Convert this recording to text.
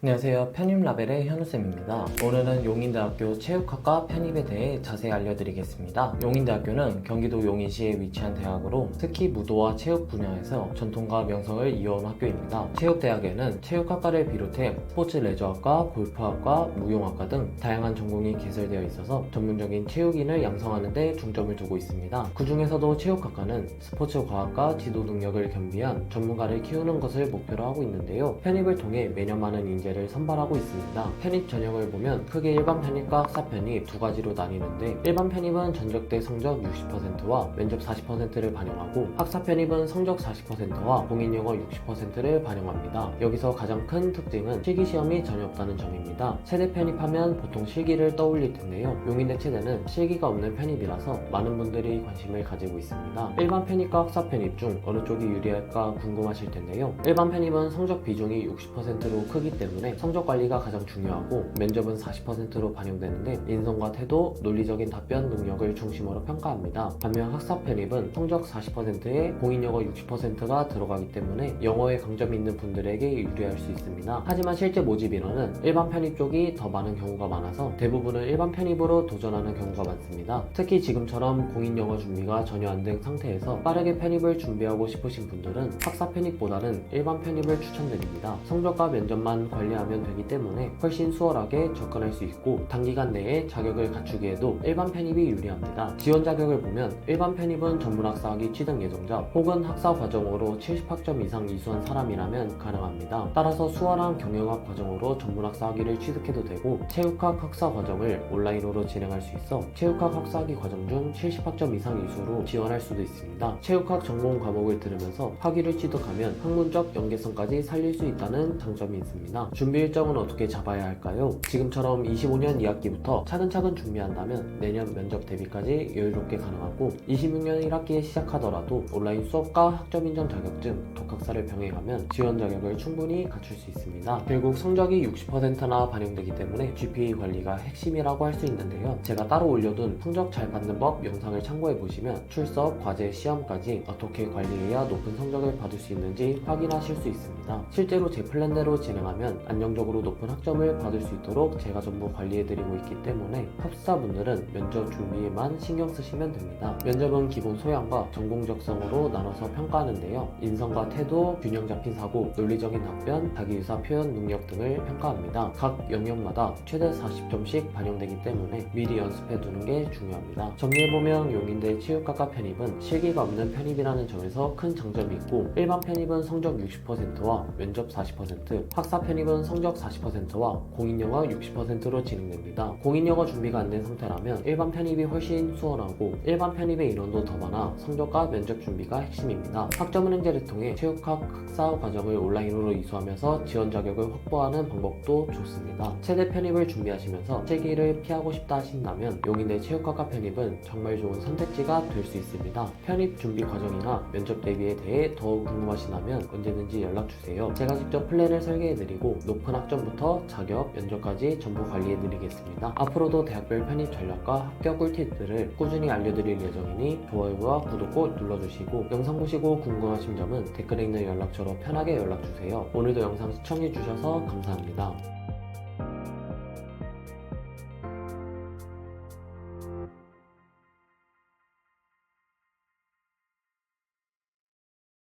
안녕하세요. 편입라벨의 현우쌤입니다. 오늘은 용인대학교 체육학과 편입에 대해 자세히 알려드리겠습니다. 용인대학교는 경기도 용인시에 위치한 대학으로 특히 무도와 체육 분야에서 전통과 명성을 이어온 학교입니다. 체육대학에는 체육학과를 비롯해 스포츠 레저학과, 골프학과, 무용학과 등 다양한 전공이 개설되어 있어서 전문적인 체육인을 양성하는 데 중점을 두고 있습니다. 그 중에서도 체육학과는 스포츠 과학과 지도 능력을 겸비한 전문가를 키우는 것을 목표로 하고 있는데요. 편입을 통해 매년 많은 인재를 선발하고 있습니다. 편입 전형을 보면 크게 일반 편입과 학사 편입 두 가지로 나뉘는데, 일반 편입은 전적대 성적 60%와 면접 40%를 반영하고, 학사 편입은 성적 40%와 공인영어 60%를 반영합니다. 여기서 가장 큰 특징은 실기시험이 전혀 없다는 점입니다. 체대 편입하면 보통 실기를 떠올릴 텐데요. 용인대 체대는 실기가 없는 편입이라서 많은 분들이 관심을 가지고 있습니다. 일반 편입과 학사 편입 중 어느 쪽이 유리할까 궁금하실 텐데요. 일반 편입은 성적 비중이 60%로 크기 때문에 성적 관리가 가장 중요하고, 면접은 40%로 반영되는데 인성과 태도, 논리적인 답변 능력을 중심으로 평가합니다. 반면 학사 편입은 성적 40%에 공인영어 60%가 들어가기 때문에 영어에 강점이 있는 분들에게 유리할 수 있습니다. 하지만 실제 모집 인원은 일반 편입 쪽이 더 많은 경우가 많아서 대부분은 일반 편입으로 도전하는 경우가 많습니다. 특히 지금처럼 공인영어 준비가 전혀 안 된 상태에서 빠르게 편입을 준비하고 싶으신 분들은 학사 편입보다는 일반 편입을 추천드립니다. 성적과 면접만 관리하면 되기 때문에 훨씬 수월하게 접근할 수 있고, 단기간 내에 자격을 갖추기에도 일반 편입이 유리합니다. 지원 자격을 보면 일반 편입은 전문학사학위 취득 예정자 혹은 학사 과정으로 70학점 이상 이수한 사람이라면 가능합니다. 따라서 수월한 경영학 과정으로 전문학사학위를 취득해도 되고, 체육학 학사 과정을 온라인으로 진행할 수 있어 체육학 학사학위 과정 중 70학점 이상 이수로 지원할 수도 있습니다. 체육학 전공 과목을 들으면서 학위를 취득하면 학문적 연계성까지 살릴 수 있다는 장점이 있습니다. 준비 일정은 어떻게 잡아야 할까요? 지금처럼 25년 2학기부터 차근차근 준비한다면 내년 면접 대비까지 여유롭게 가능하고, 26년 1학기에 시작하더라도 온라인 수업과 학점 인정 자격증, 독학사를 병행하면 지원 자격을 충분히 갖출 수 있습니다. 결국 성적이 60%나 반영되기 때문에 GPA 관리가 핵심이라고 할 수 있는데요. 제가 따로 올려둔 성적 잘 받는 법 영상을 참고해 보시면 출석, 과제, 시험까지 어떻게 관리해야 높은 성적을 받을 수 있는지 확인하실 수 있습니다. 실제로 제 플랜대로 진행하면 안정적으로 높은 학점을 받을 수 있도록 제가 전부 관리해드리고 있기 때문에 합격자분들은 면접 준비에만 신경 쓰시면 됩니다. 면접은 기본 소양과 전공 적성으로 나눠서 평가하는데요. 인성과 태도, 균형 잡힌 사고, 논리적인 답변, 자기유사 표현 능력 등을 평가합니다. 각 영역마다 최대 40점씩 반영되기 때문에 미리 연습해 두는 게 중요합니다. 정리해보면 용인대 체육학과 편입은 실기가 없는 편입이라는 점에서 큰 장점이 있고, 일반 편입은 성적 60%와 면접 40%, 학사 편입은 성적 40%와 공인영어 60%로 진행됩니다. 공인영어 준비가 안 된 상태라면 일반 편입이 훨씬 수월하고, 일반 편입의 인원도 더 많아 성적과 면접 준비가 핵심입니다. 학점은행제를 통해 체육학 학사 과정을 온라인으로 이수하면서 지원 자격을 확보하는 방법도 좋습니다. 체대 편입을 준비하시면서 실기를 피하고 싶다 하신다면 용인대 체육학과 편입은 정말 좋은 선택지가 될 수 있습니다. 편입 준비 과정이나 면접 대비에 대해 더 궁금하시다면 언제든지 연락주세요. 제가 직접 플랜을 설계해드리고 높은 학점부터 자격, 면접까지 전부 관리해드리겠습니다. 앞으로도 대학별 편입 전략과 합격 꿀팁들을 꾸준히 알려드릴 예정이니 좋아요와 구독 꼭 눌러주시고, 영상 보시고 궁금하신 점은 댓글에 있는 연락처로 편하게 연락주세요. 오늘도 영상 시청해주셔서 감사합니다.